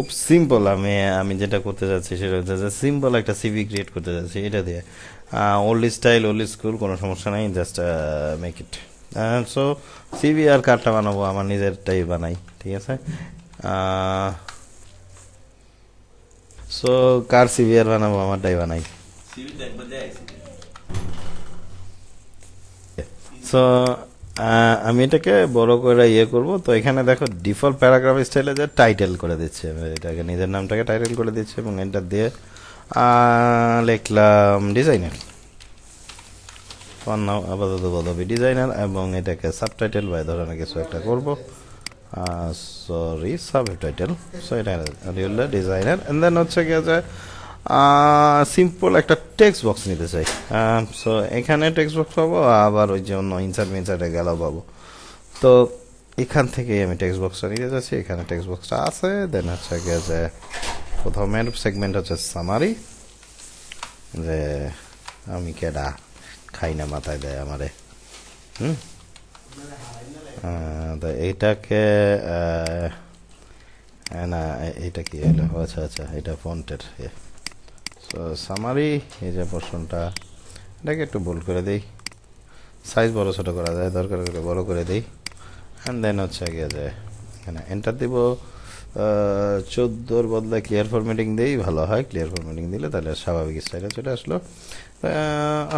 খুব সিম্পল। আমি আমি যেটা করতে যাচ্ছি সেটা হচ্ছে যে সিম্পল একটা সিভি ক্রিয়েট করতে যাচ্ছি এটা দিয়ে। ওল্ড স্টাইল ওল্ড স্কুল কোনো সমস্যা নাই, just make it. So CV আর কার্ডটা বানাবো আমার নিজেরটাই বানাই, ঠিক আছে। সো কার সিভি আর বানাবো, আমারটাই বানাই। সো আমি এটাকে বড় করে ইয়ে করব। তো এখানে দেখো ডিফল্ট প্যারাগ্রাফ স্টাইলে যে টাইটেল করে দিচ্ছে, আমি এটাকে নিজের নামটাকে টাইটেল করে দিচ্ছি এবং এন্টার দিয়ে লিখলাম ডিজাইনার। নাও আপাতত বলবি ডিজাইনার এবং এটাকে সাবটাইটেল বা ধরনের কিছু একটা করব। Sorry, subtitle. সো এটা হলো ডিজাইনার। এন্ড দেন হচ্ছে কি যে সিম্পল একটা টেক্সট বক্স নিতে চাই। সো এখানে টেক্সট বক্স পাবো, আবার ওই যে অন্য ইনসার্ট মিনসার্টে গেলেও পাবো। তো এখান থেকে আমি টেক্সট বক্সটা নিতে যাচ্ছি, এখানে টেক্সট বক্সটা আছে। দেন হচ্ছে গিয়ে যে প্রথমের সেগমেন্ট হচ্ছে সামারি, যে আমি কেডা খাই না মাথায় দেয় আমারে। হুম। তো এইটাকে না, এটা কি হলো? আচ্ছা আচ্ছা, এটা ফন্টের। তো সামারি, এই যে পোর্শনটা, এটাকে একটু বোল্ড করে দেই, সাইজ বড় ছোট করা যায়, দরকার হলে বড় করে দেই। অ্যান্ড দেন হচ্ছে গিয়ে যে এখানে এন্টার দিব। 14 বদলে ক্লিয়ার ফরম্যাটিং দিই, ভালো হয়। ক্লিয়ার ফরম্যাটিং দিলে তাহলে স্বাভাবিক স্টাইলে চলে আসলো।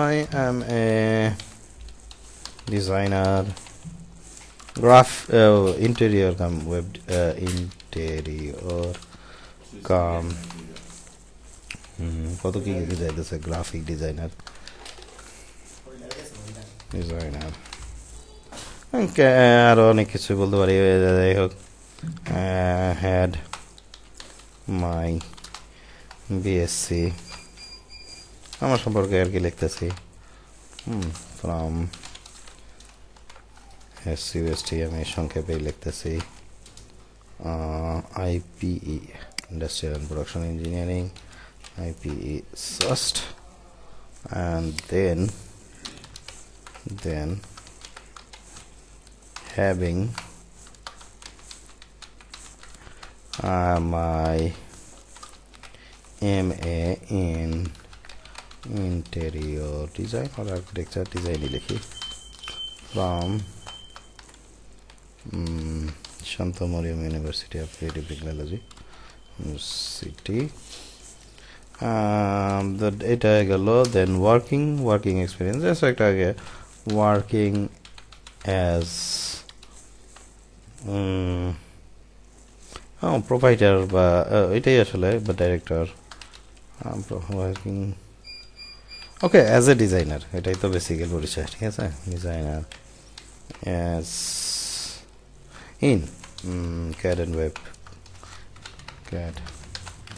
I am a designer, graph interior cum web, interior cum, কত কি বুঝাইতেছে, গ্রাফিক ডিজাইনার, ডিজাইনার আরো অনেক কিছু বলতে পারি। যাই হোক, হ্যাড মাই বিএসসি, আমার সম্পর্কে আর কি লিখতেছি। ফ্রম এসইউএসটি, আমি সংক্ষেপেই লিখতেছি। IPE, industrial and production engineering, IPE SUST. And then having my MA in interior design or architecture design লিখি, from Shantamoriam University of Creative Technology City. এটা গেল। দেন ওয়ার্কিং এক্সপিরিয়েন্স, জাস্ট একটা আগে ওয়ার্কিং অ্যাজ প্রোভাইডার বা এটাই আসলে, বা director, working, okay, as a designer, এটাই তো বেসিক্যাল পরিচয়, ঠিক আছে। Designer as in CAD and web, CAD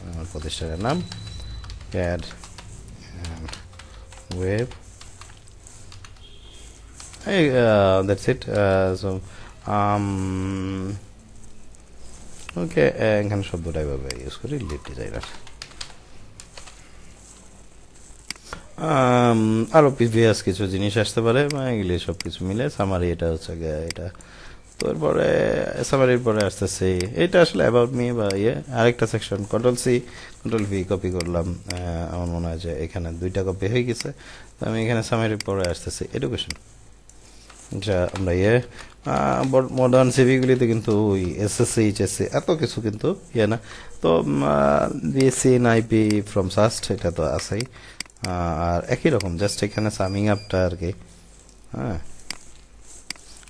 আমার প্রতিষ্ঠানের নাম, CAD and web. That's it. So okay, এখানে শব্দটা এভাবে ইউজ করি, লিড ডিজাইনার। আরও প্রিভিয়াস কিছু জিনিস আসতে পারে, এগুলি সব কিছু মিলে সামারি, এটা হচ্ছে এটা। তো এরপরে সামারির পরে আসতেছে এটা আসলে অ্যাবাউট মি বা আরেকটা সেকশন, কন্ট্রোল ভি কপি করলাম। আমার মনে হয় যে এখানে 2টা কপি হয়ে গেছে। তো আমি এখানে সামারির পরে আসতেছি এডুকেশন, যা আমরা মডার্ন সিভিগুলিতে কিন্তু ওই এসএসসি এইচএসসি এত কিছু কিন্তু না। তো BSc in IP from SUST, এটা তো আছেই। আর একই রকম, জাস্ট এখানে সামিং আপটা আর কি। হ্যাঁ,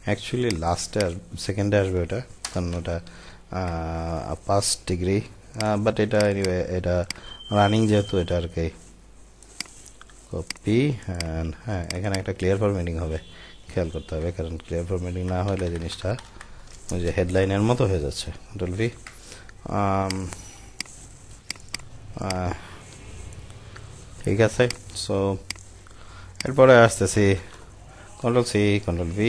অ্যাকচুয়ালি লাস্টে সেকেন্ডে আসবে ওটা, কারণ ওটা পাস্ট ডিগ্রি। বাট এটা এনিওয়ে, এটা রানিং যেহেতু, এটা আর কি কপি। অ্যান্ড হ্যাঁ, এখানে একটা ক্লিয়ার ফরম্যাটিং হবে, খেয়াল করতে হবে, কারণ ক্লিয়ার ফরম্যাটিং না হলে জিনিসটা ওই যে হেডলাইনের মতো হয়ে যাচ্ছে। Control V. ঠিক আছে। সো এরপরে আসতেছি কন্ট্রোল সি, কন্ট্রোল ভি।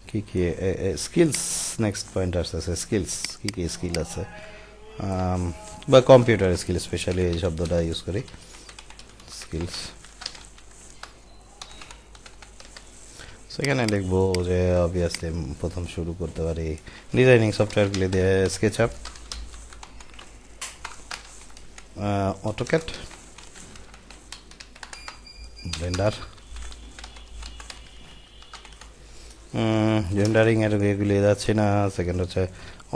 কি কি স্কিলস, নেক্সট পয়েন্ট আসতেছে স্কিলস, কি কি স্কিল আছে, বা কম্পিউটার স্কিল, স্পেশালি এই শব্দটা ইউজ করি, স্কিলস। সো সেখানে লিখবো যে অবভিয়াসলি প্রথম শুরু করতে পারি ডিজাইনিং সফটওয়্যারগুলি দিয়ে স্কেচআপ, অটোক্যাড, ব্লেন্ডার, রেন্ডারিং এর এগুলি যাচ্ছি না। সেকেন্ড হচ্ছে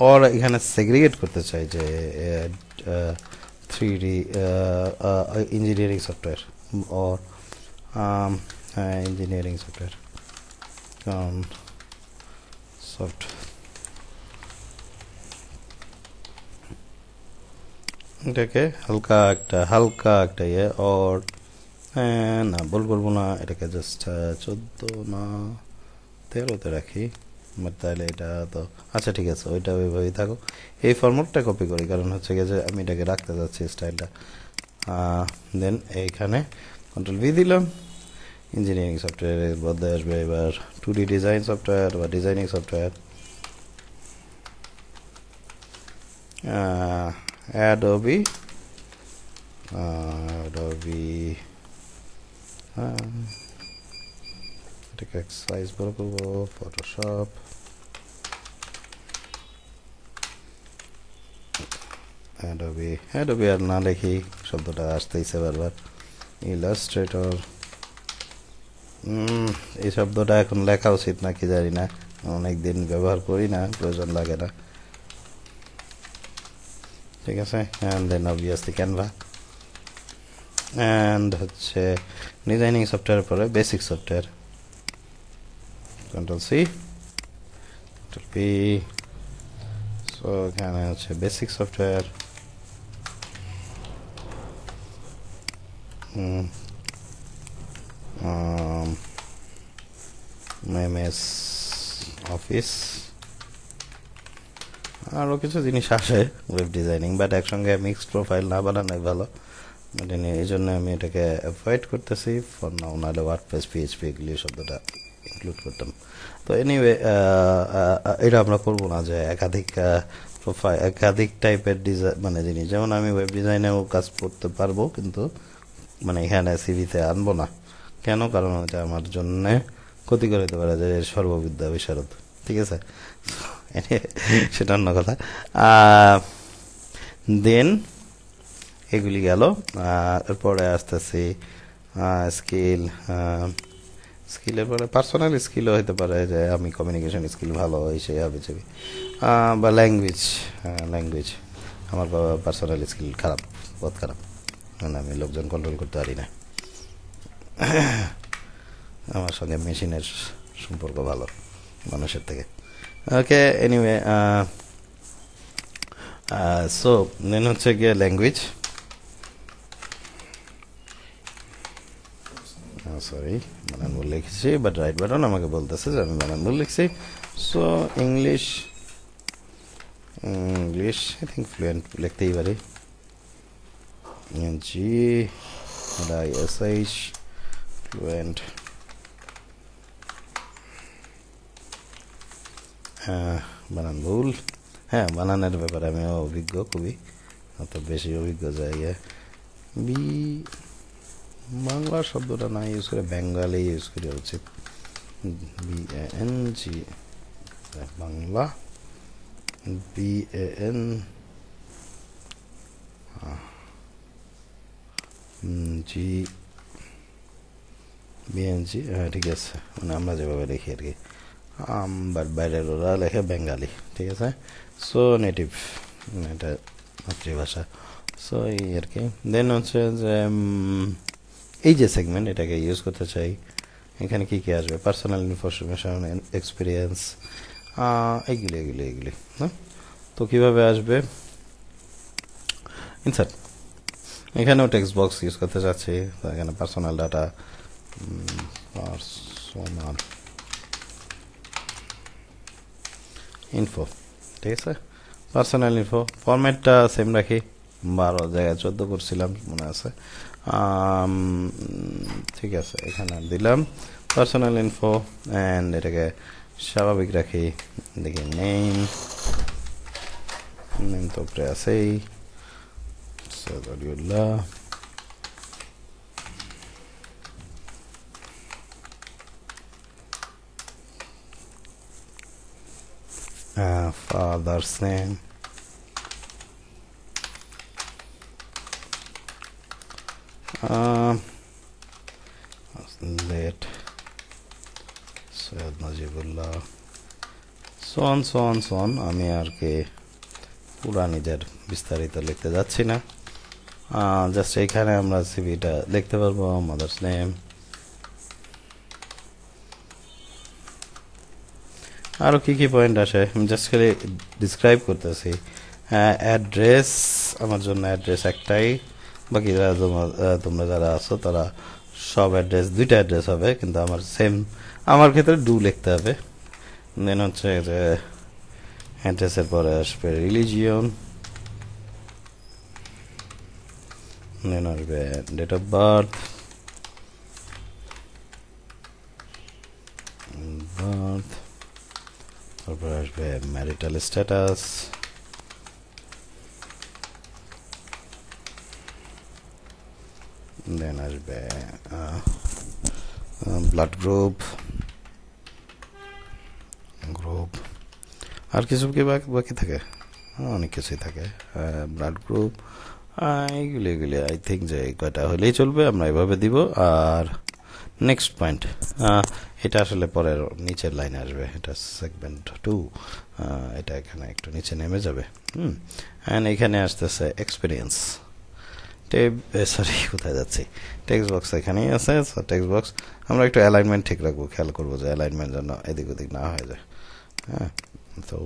ওর এখানে সেগ্রিগেট করতে চাই যে 3D ইঞ্জিনিয়ারিং সফটওয়্যার ওর হ্যাঁ ইঞ্জিনিয়ারিং সফটওয়্যার, কারণ সফট এটাকে হালকা একটা ইয়ে ওর না বলবো না, এটাকে জাস্ট 14 না 13-তে রাখি। বাট তাহলে এটা তো আচ্ছা ঠিক আছে, ওইটা ওইভাবেই থাকুক। এই ফরম্যাটটা কপি করি, কারণ হচ্ছে গিয়ে যে আমি এটাকে রাখতে যাচ্ছি স্টাইলটা। দেন এইখানে কন্ট্রোল-V দিলাম। ইঞ্জিনিয়ারিং সফটওয়্যারের মধ্যে আসবে এবার 2D ডিজাইন সফটওয়্যার বা ডিজাইনিং সফটওয়্যার, অ্যাডোবি এটাকে সাইজ বড় করবো, ফটোশপ, অ্যাডোবি আর না লিখি, শব্দটা আসতেইছে বারবার। ইলাস্ট্রেটর, এই শব্দটা এখন লেখা উচিত নাকি জানি না, অনেকদিন ব্যবহার করি না, প্রয়োজন লাগে না। ঠিক আছে, and then obviously Canva, and হচ্ছে ডিজাইনিং সফটওয়্যার পরে basic software, control C, control P. So এখানে হচ্ছে বেসিক সফটওয়্যার, এমএস অফিস, আরও কিছু জিনিস আসে ওয়েব ডিজাইনিং, বাট একসঙ্গে মিক্সড প্রোফাইল না বানানোই ভালো। এই জন্য আমি এটাকে অ্যাভয়েড করতেছি ফর নাও, নাহলে ওয়ার্ডপ্রেস, পিএইচপি এগুলি শব্দটা ইনক্লুড করতাম। তো এনিওয়ে এটা আমরা করবো না যে একাধিক প্রোফাইল, একাধিক টাইপের ডিজাইন মানে জিনিস, যেমন আমি ওয়েব ডিজাইনেও কাজ করতে পারবো, কিন্তু মানে এখানে সিভিতে আনবো না। কেন? কারণ এটা আমার জন্য ক্ষতি করে দিতে পারে যে সর্ববিদ্যা বিশারদ। ঠিক আছে, সেটা অন্য কথা। দেন এগুলি গেল, এরপরে আসতেছি স্কিলের পরে পার্সোনাল স্কিলও হতে পারে, যে আমি কমিউনিকেশন স্কিল ভালো হয় সেই হবে ছবি, বা ল্যাঙ্গুয়েজ আমার পার্সোনাল স্কিল খারাপ, বহুত খারাপ, মানে আমি লোকজন কন্ট্রোল করতে পারি না। আমার সঙ্গে মেশিনের সম্পর্ক ভালো মানুষের থেকে। ওকে, এনিওয়ে সো দেন হচ্ছে গিয়ে ল্যাঙ্গুয়েজ, সরি বানান ভুল লিখেছি, বাট রাইট বাটন আমাকে বলতেছে যে আমি বানান ভুল লিখছি। So English I think fluent লিখতেই পারি, GISH ফ্লুয়েন্ট। বানান ভুল, হ্যাঁ বানানের ব্যাপারে আমিও অভিজ্ঞ, খুবই অত বেশি অভিজ্ঞ জায়গায়। বাংলা শব্দটা না ইউজ করে বেঙ্গালি ইউজ করা উচিত, BANG বাংলা, BAN BNG, হ্যাঁ ঠিক আছে, মানে আমরা যেভাবে লিখি আর কি, বাট বাইরের ওরা লেখে বেঙ্গালি। ঠিক আছে, সো নেটিভ, এটা মাতৃভাষা। সো এই আর কি। দেন হচ্ছে যে এই যে সেগমেন্ট, এটাকে ইউজ করতে চাই, এখানে কি কি আসবে? পার্সোনাল ইনফরমেশন, এক্সপিরিয়েন্স, এগুলি হ্যাঁ। তো কিভাবে আসবে? ইনসার্ট, এখানেও টেক্সট বক্স ইউজ করতে চাচ্ছি, তো এখানে পার্সোনাল ডাটা, পার্সোনাল ইনফো। ঠিক আছে, পার্সোনাল ইনফো ফরম্যাটটা সেম রাখি, 12 জায়গায় 14 করছিলাম মনে আছে। ঠিক আছে, এখানে দিলাম পার্সোনাল ইনফো, অ্যান্ড এটাকে স্বাভাবিক রাখি। দেখি নেম তো উপরে আছেই, সদরুল্লাহ। father's name, late Syed Mujibullah, সন আমি আর কি পুরা নিজের বিস্তারিত লিখতে যাচ্ছি না, জাস্ট এইখানে আমরা সিভিটা লিখতে পারবো, মাদার্স নেম, আরও কি কি পয়েন্ট আসে আমি জাস্ট খালি ডিসক্রাইব করতেছি। অ্যাড্রেস, আমার জন্য অ্যাড্রেস একটাই, বাকি যারা তোমরা যারা আছো তারা সব অ্যাড্রেস, দুইটা অ্যাড্রেস হবে, কিন্তু আমার সেম, আমার ক্ষেত্রে ডু লিখতে হবে। দেন হচ্ছে যে অ্যাড্রেসের পরে আসবে রিলিজিয়ন, দেন আসবে ডেট অফ বার্থ, তারপর আসবে ম্যারিটাল স্ট্যাটাস, দেন আসবে ব্লাড গ্রুপ, আর কিছু কি বাকি থাকে, অনেক কিছুই থাকে, ব্লাড গ্রুপ, এইগুলি আই থিঙ্ক যে কয়টা হলেই চলবে, আমরা এভাবে দিব। আর নেক্সট পয়েন্ট, এটা আসলে পরের নিচের লাইনে আসবে, এটা সেগমেন্ট 2, এটা এখানে একটু নিচে নেমে যাবে। অ্যান্ড এখানে আসতেছে এক্সপিরিয়েন্স, সরি কোথায় যাচ্ছি, টেক্সট বক্স এখানেই আছে। টেক্সট বক্স আমরা একটু অ্যালাইনমেন্ট ঠিক রাখবো, খেয়াল করবো যে অ্যালাইনমেন্ট যেন এদিক ওদিক না হয়ে যায়। হ্যাঁ, তো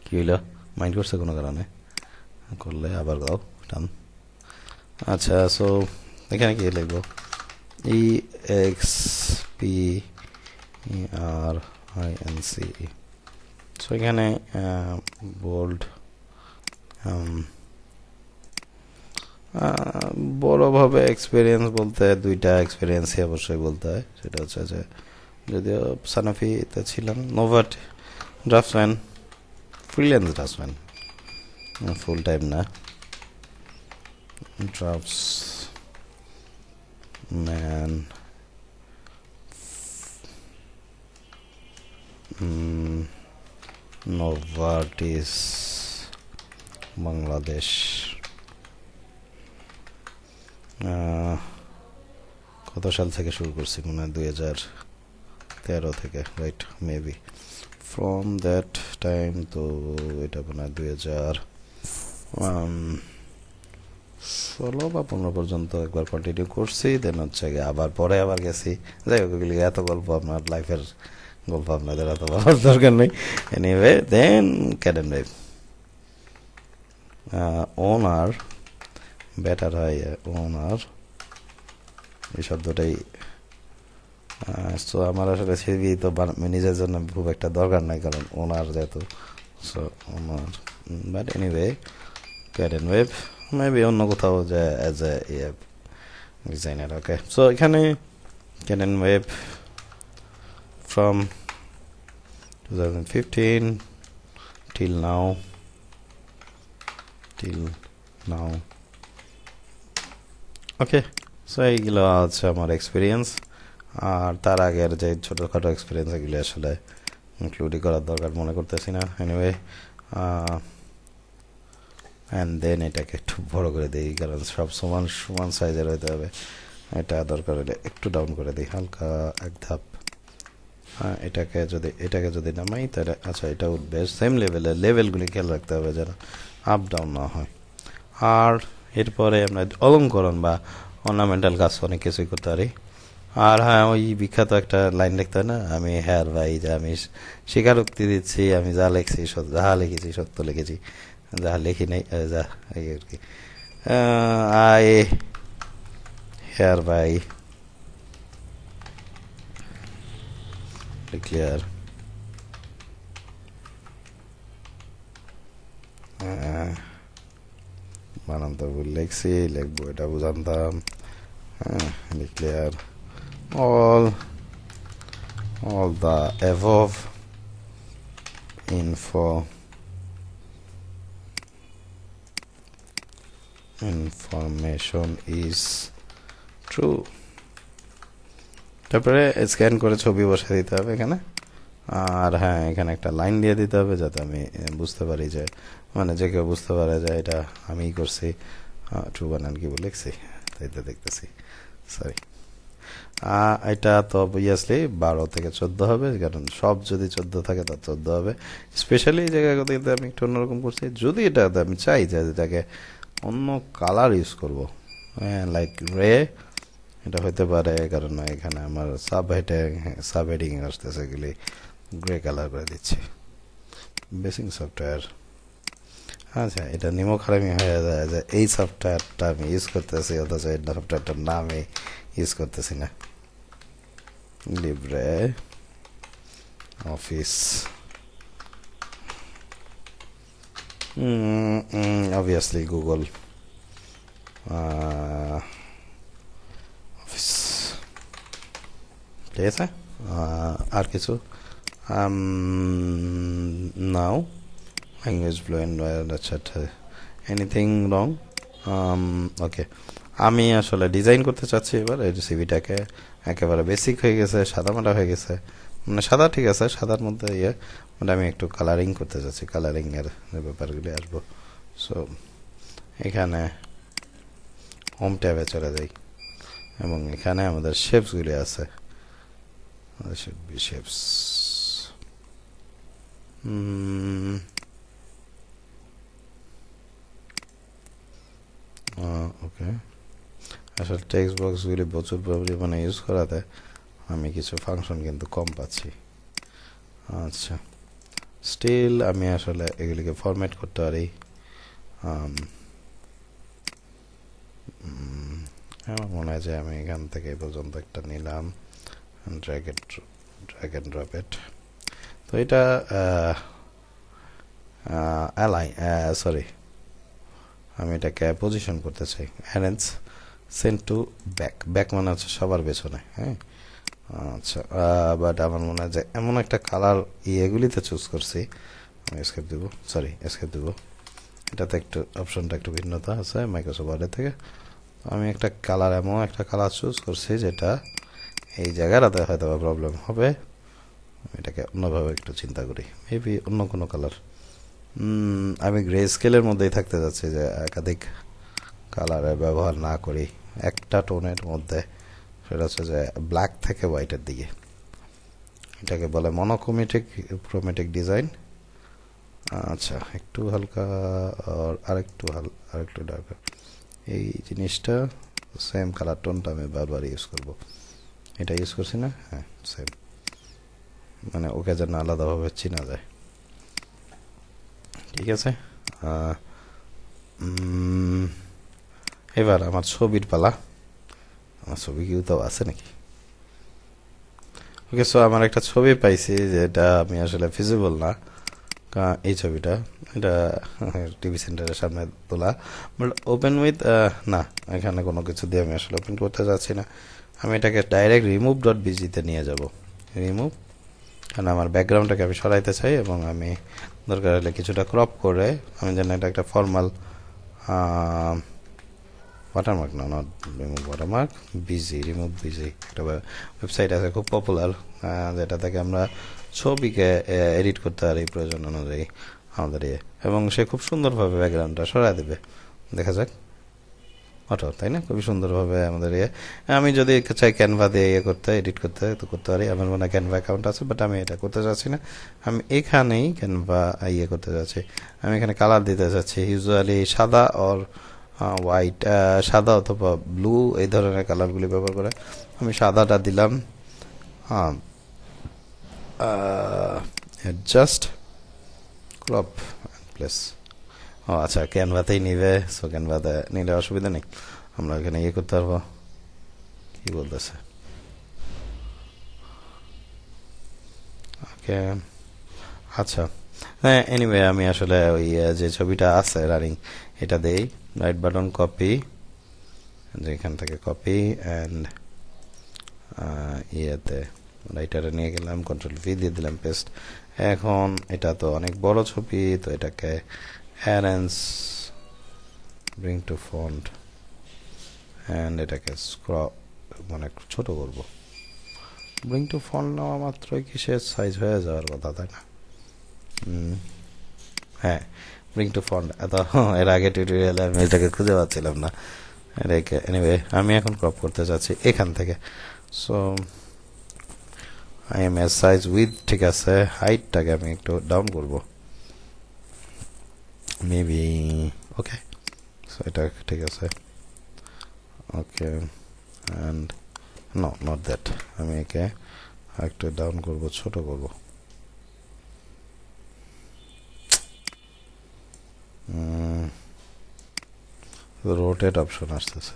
কি হইল, মাইন্ড করছে কোনো কারণে, করলে আবার গাও টান। আচ্ছা, সো এখানে কি লিখবো, EXPERINCE, সো এখানে বোল্ড, বড়ভাবে এক্সপিরিয়েন্স বলতে দুইটা এক্সপিরিয়েন্সই অবশ্যই বলতে হয়, সেটা হচ্ছে যে যদিও সানাফিতে ছিলাম, নোভাট draftsman, freelance draftsman, full time না, ড্রাফটসম্যান, নোভার্টিস বাংলাদেশ, কত সাল থেকে শুরু করছি, মনে হয় 2013 থেকে, right, maybe from that time, তো এটা মনে হয় 2016 বা 15 পর্যন্ত একবার কন্টিনিউ করছি, দেন হচ্ছে আবার পরে আবার গেছি। যাই হোক, এত গল্প আপনার লাইফের গল্প আপনাদের এত বলার দরকার নেই। এনিওয়ে, দেন ক্যাডেন ওয়েব, ওনার, বেটার হয় ওনার, এই শব্দটাই। সো আমার আসলে সিভি তো নিজের জন্য খুব একটা দরকার নাই, কারণ ওনার যেহেতু, সো ওনার, but anyway Caden web, maybe অন্য কোথাও যে as a designer. Okay, so এখানে Caden web from 2015 till now, okay. So এইগুলো হচ্ছে আমার এক্সপিরিয়েন্স, আর তার আগের যে ছোটোখাটো এক্সপিরিয়েন্স এগুলি আসলে ইনক্লুডই করার দরকার মনে করতেছি না। এনিওয়ে, অ্যান্ড দেন এটাকে একটু বড় করে দিই, কারণ সব সমান সাইজের হইতে হবে। এটা দরকার হলে একটু ডাউন করে দিই, হালকা এক ধাপ। হ্যাঁ, এটাকে যদি নামাই তাহলে, আচ্ছা, এটা উঠবে সেম লেভেলগুলি খেয়াল রাখতে হবে যেন আপ ডাউন না হয়। আর এরপরে আমরা অলঙ্করণ বা অর্নামেন্টাল কাজ অনেক কিছুই করতে পারি। আর হ্যাঁ, ওই বিখ্যাত একটা লাইন লিখতে হয় না, আমি হ্যার ভাই, যে আমি স্বীকারোক্তি দিচ্ছি, আমি যা লিখছি যাহা লিখেছি সত্য লিখেছি, যাহা লিখি নাই যা এই আর কি, আই হেয়ার বাই ক্লিয়ার, বানান তো ভুল লিখবো, এটা বুঝানতাম। Clear all the above information is true। তারপরে স্ক্যান করে ছবি বসে দিতে হবে এখানে, আর হ্যাঁ, এখানে একটা লাইন দিয়ে দিতে হবে যাতে আমি বুঝতে পারি যে, মানে যে কেউ বুঝতে পারে যে এটা আমিই করছি। ট্রু বানান কি বলে লিখছি, তাই তো দেখতেছি, সরি। এটা তো অবভিয়াসলি 12 থেকে 14 হবে, কারণ সব যদি 14 থাকে তা 14 হবে। স্পেশালি এই জায়গাগুলোতে আমি একটু অন্যরকম করছি, যদি এটা আমি চাই যে এটাকে অন্য কালার ইউজ করব, লাইক রে, এটা হতে পারে, কারণ এখানে আমার সাব হেডিং আসতেছে, এগুলি গ্রে কালার করে দিচ্ছি। বেসিক সফটওয়্যার, আচ্ছা, এটা নিমক হারামি হয়ে যায় যে এই সফটওয়্যারটা আমি ইউজ করতেছি অথচ এই সফটওয়্যারটার নামে ইউজ করতেছি না। Libre office, obviously Google office, ঠিক আছে। আর কিছু নাও ল্যাঙ্গুয়েজ ফ্লুয়েন্ট, আচ্ছা আচ্ছা, এনিথিং রং? ওকে, আমি আসলে ডিজাইন করতে চাচ্ছি এবার এই সিভিটাকে। একেবারে বেসিক হয়ে গেছে, সাদামাটা হয়ে গেছে, মানে সাদা ঠিক আছে, সাদার মধ্যে মানে আমি একটু কালারিং করতে চাচ্ছি, কালারিং এর ব্যাপারগুলি আসবো। সো এখানে হোম ট্যাবে চলে যাই এবং এখানে আমাদের শেপসগুলি আছে, শেপস। ওকে, আসলে টেক্সট বক্সগুলি প্রচুর পরিমাণে ইউজ করাতে আমি কিছু ফাংশন কিন্তু কম পাচ্ছি। আচ্ছা, স্টিল আমি আসলে এগুলিকে ফরম্যাট করতে পারি। আমার মনে হয় যে আমি এখান থেকে এই পর্যন্ত একটা নিলাম, ড্র্যাগ অ্যান্ড ড্রপ ইট। তো এটা সরি, আমি এটাকে পজিশন করতে চাই, arrange send to back, back মানে হচ্ছে সবার পেছনে, হ্যাঁ। আচ্ছা, বাট আমার মনে হয় যে এমন একটা কালার এগুলিতে চুজ করছি, আমি এসকেপ দেবো, সরি এসকেপ দেবো, এটাতে একটু অপশনটা একটু ভিন্নতা আছে মাইক্রোসফট ওয়ার্ডের থেকে। আমি একটা কালার, এমন একটা কালার চুজ করছি যেটা এই জায়গাটাতে হয়তো প্রবলেম হবে, এটাকে অন্যভাবে একটু চিন্তা করি, মেবি অন্য কোনো কালার। আমি গ্রে স্কেলের মধ্যেই থাকতে যাচ্ছি, যে একাধিক কালারের ব্যবহার না করি, একটা টোনের মধ্যে, সেটা হচ্ছে যে ব্ল্যাক থেকে হোয়াইটের দিকে। এটাকে বলে ক্রোমেটিক ডিজাইন। আচ্ছা, একটু হালকা আর আরেকটু ডার্কার, এই জিনিসটা সেম কালার টোনটা আমি বারবার ইউজ করব। এটা ইউজ করছি না, হ্যাঁ সেম, মানে ওকে যেন আলাদাভাবে চেনা যায়, ঠিক আছে। এবার আমার ছবির পালা। আমার ছবি কি তো আছে নাকি? ওকে, সো আমার একটা ছবি পাইছি যেটা আমি আসলে ফিজিবল না, এই ছবিটা, এটা টিভি সেন্টারের সামনে তোলা, বাট ওপেন উইথ, না, এখানে কোনো কিছু দিয়ে আমি আসলে ওপেন করতে যাচ্ছি না। আমি এটাকে ডাইরেক্ট রিমুভ ডট বিজিতে নিয়ে যাব, রিমুভ, কারণ আমার ব্যাকগ্রাউন্ডটাকে আমি সরাইতে চাই এবং আমি দরকার হলে কিছুটা ক্রপ করে আমি যেন এটা একটা ফর্মাল ওয়াটারমার্ক, না not remove watermark, remove busy, একটা ওয়েবসাইট আছে খুব পপুলার, যেটা থেকে আমরা ছবিকে এডিট করতে পারি প্রয়োজন অনুযায়ী আমাদের এবং সে খুব সুন্দরভাবে ব্যাকগ্রাউন্ডটা সরাই দেবে, দেখা যাক অটো, তাই না? খুবই সুন্দরভাবে আমাদের আমি যদি চাই ক্যানভা দিয়ে করতে, এডিট করতে, তো করতে পারি। আমার মনে হয় ক্যানভা অ্যাকাউন্ট আছে, বাট আমি এটা করতে চাচ্ছি না, আমি এখানেই ক্যানভা করতে চাচ্ছি। আমি এখানে কালার দিতে চাচ্ছি, ইউজুয়ালি সাদা আর হোয়াইট, সাদা অথবা ব্লু, এই ধরনের কালারগুলি ব্যবহার করে আমি সাদাটা দিলাম। হ্যাঁ, জাস্ট ক্রপ প্লেস। ও আচ্ছা, ক্যানভাতেই নিবে, সো ক্যানভাতে নিলে অসুবিধা নেই, আমরা এখানে করতে পারবো। কি বলতেছে? ওকে, আচ্ছা, হ্যাঁ, এনিওয়ে আমি আসলে ওই যে ছবিটা আছে রানিং, এটা দেই, রাইট বাটন কপি, যেখান থেকে কপি অ্যান্ড রাইটারে নিয়ে গেলাম, কন্ট্রোল ভি দিয়ে দিলাম, পেস্ট। এখন এটা তো অনেক বড় ছবি, তো এটাকে arrange, bring to font, and এটাকে স্ক্রল, মানে ছোট করব, ব্রিং টু ফন্ট নেওয়া মাত্রই কি সে সাইজ হয়ে যাওয়ার কথা, তাই না? হ্যাঁ, ব্রিং টু ফন্ট এত এর আগে টিউটোরিয়ালে আমি এটাকে খুঁজে পাচ্ছিলাম না। এটাকে এনিওয়ে আমি এখন ক্রপ করতে চাচ্ছি এখান থেকে। So I am S size with, ঠিক আছে, হাইটটাকে আমি একটু ডাউন করব মেবি। ওকে, সো এটা ঠিক আছে। ওকে, অ্যান্ড নো, নট দ্যাট, আমি একে একটু ডাউন করব, ছোট করব। রোটেট অপশন আসতেছে।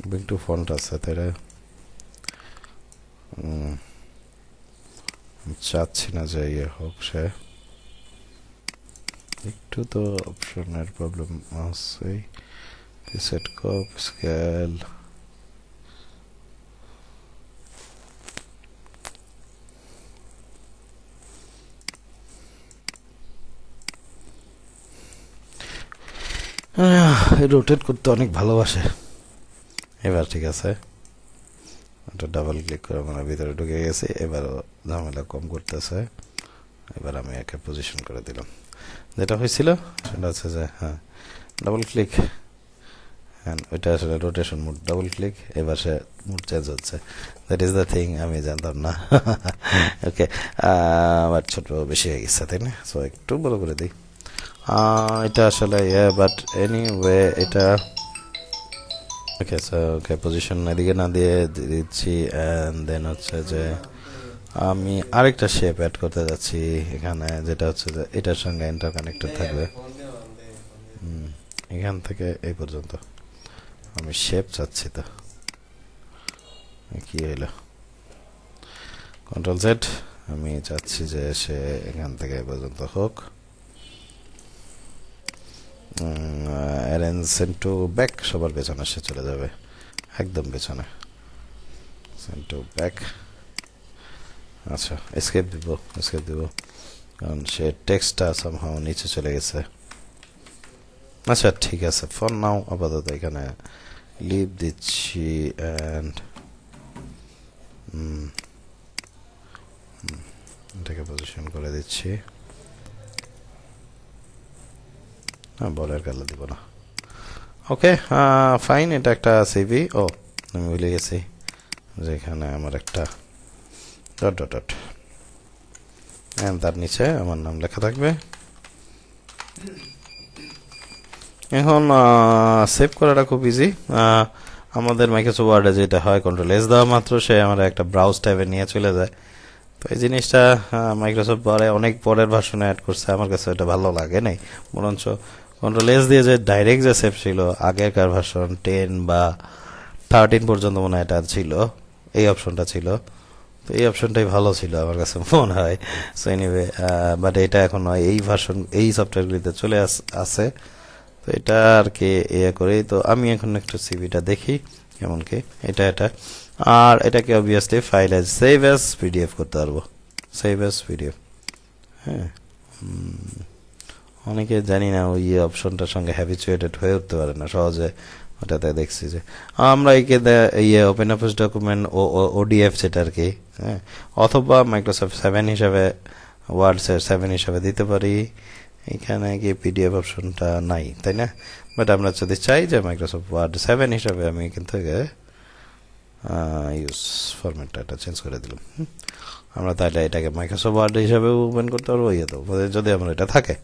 ব্রিং টু ফন্ট আছে, তাই না? চাচ্ছি না যে ইয়ে হোক সে, একটু তো অপশনের প্রবলেম আছে। সেট কপ স্কেল, রোটেট করতে অনেক ভালোবাসে। এবার ঠিক আছে, এটা ডাবল ক্লিক করে মানে ভিতরে ঢুকে গেছে। এবারও ঝামেলা কম করতেছে। এবার আমি একে পজিশন করে দিলাম। যেটা হয়েছিল সেটা হচ্ছে যে হ্যাঁ, ডাবল ক্লিক, হ্যাঁ ওইটা আসলে রোটেশন মুড, ডাবল ক্লিক, এবার সে মুড চেঞ্জ হচ্ছে। দ্যাট ইজ দ্য থিং, আমি জানতাম না। ওকে, আবার ছোট বেশি হয়ে গেছে, তাই না? সো একটু বড় করে দিই। এটা আসলে বাট এনিওয়ে এটা ওকে। সো ওকে, পজিশন এদিকে না দিয়ে দিচ্ছি। অ্যান্ড দেন হচ্ছে যে আমি আরেকটা শেপ অ্যাড করতে যাচ্ছি এখানে, যেটা হচ্ছে যে এটার সঙ্গে ইন্টার কানেক্টেড থাকবে। এখান থেকে এই পর্যন্ত আমি শেপ চাচ্ছি। তো কি হইল, কন্ট্রোল জেড, আমি চাচ্ছি যে সে এখান থেকে এই পর্যন্ত হোক। অ্যারেঞ্জ সেন্ড টু ব্যাক, সবার পেছনে সে চলে যাবে, একদম পেছনে, সেন্ড টু ব্যাক। আচ্ছা, এসকেপ দিব, এসকেপ দিব, কারণ সে টেক্সটটা সামহাও নিচে চলে গেছে। আচ্ছা ঠিক আছে, ফর নাও আপাতত এখানে লিভ দিচ্ছি। অ্যান্ড এটাকে পজিশন করে দিচ্ছি। বলের কালার দিব না। ওকে, ফাইন, এটা একটা সিভি। ও আমি ভুলে গেছি যেখানে আমার একটা ডট ডট ডট, তার নিচে আমার নাম লেখা থাকবে। এখন সেভ করাটা খুব ইজি। আমাদের মাইক্রোসফট ওয়ার্ডে যেটা হয়, কন্ট্রোল এস দেওয়া মাত্র সে আমরা একটা ব্রাউজ ট্যাবে নিয়ে চলে যায়। তো এই জিনিসটা মাইক্রোসফট পরে অনেক পরের ভার্সনে অ্যাড করছে, আমার কাছে এটা ভালো লাগে নাই। বরঞ্চ কন্ট্রোল এস দিয়ে যে ডাইরেক্ট যে সেভ ছিল আগেরকার ভার্সন 10 বা 13 পর্যন্ত মনে হয় এটা ছিল, এই অপশনটা ছিল। তো এই অপশনটাই ভালো ছিল আমার কাছে মনে হয়। সো এনিওয়ে, বাট এটা এখন এই ভার্সন এই সফটওয়্যারগুলিতে চলে আসে। তো এটা আর কি করেই। তো আমি এখন একটু সিভিটা দেখি কেমন কি। এটা আর এটাকে obviously file save as PDF করতে পারবো, সেভ অ্যাজ পিডিএফ। হ্যাঁ, অনেকে জানি না ওই অপশনটার সঙ্গে হ্যাবিচুয়েটেড হয়ে উঠতে পারে না সহজে। ওটাতে দেখছি যে আমরা ওপেন অফিস ডকুমেন্ট ও ওডিএফ যেটা আর কি, হ্যাঁ, অথবা মাইক্রোসফট 7 হিসাবে, ওয়ার্ড 7 হিসাবে দিতে পারি। এখানে কি পিডিএফ অপশনটা নাই, তাই না? বাট আমরা যদি চাই যে মাইক্রোসফট ওয়ার্ড 7 হিসাবে, আমি এখান থেকে ইউজ ফরম্যাটটা এটা চেঞ্জ করে দিলাম। আমরা তাহলে এটাকে মাইক্রোসফট ওয়ার্ড হিসাবে ওপেন করতে পারবো, যদি আমরা এটা থাকে।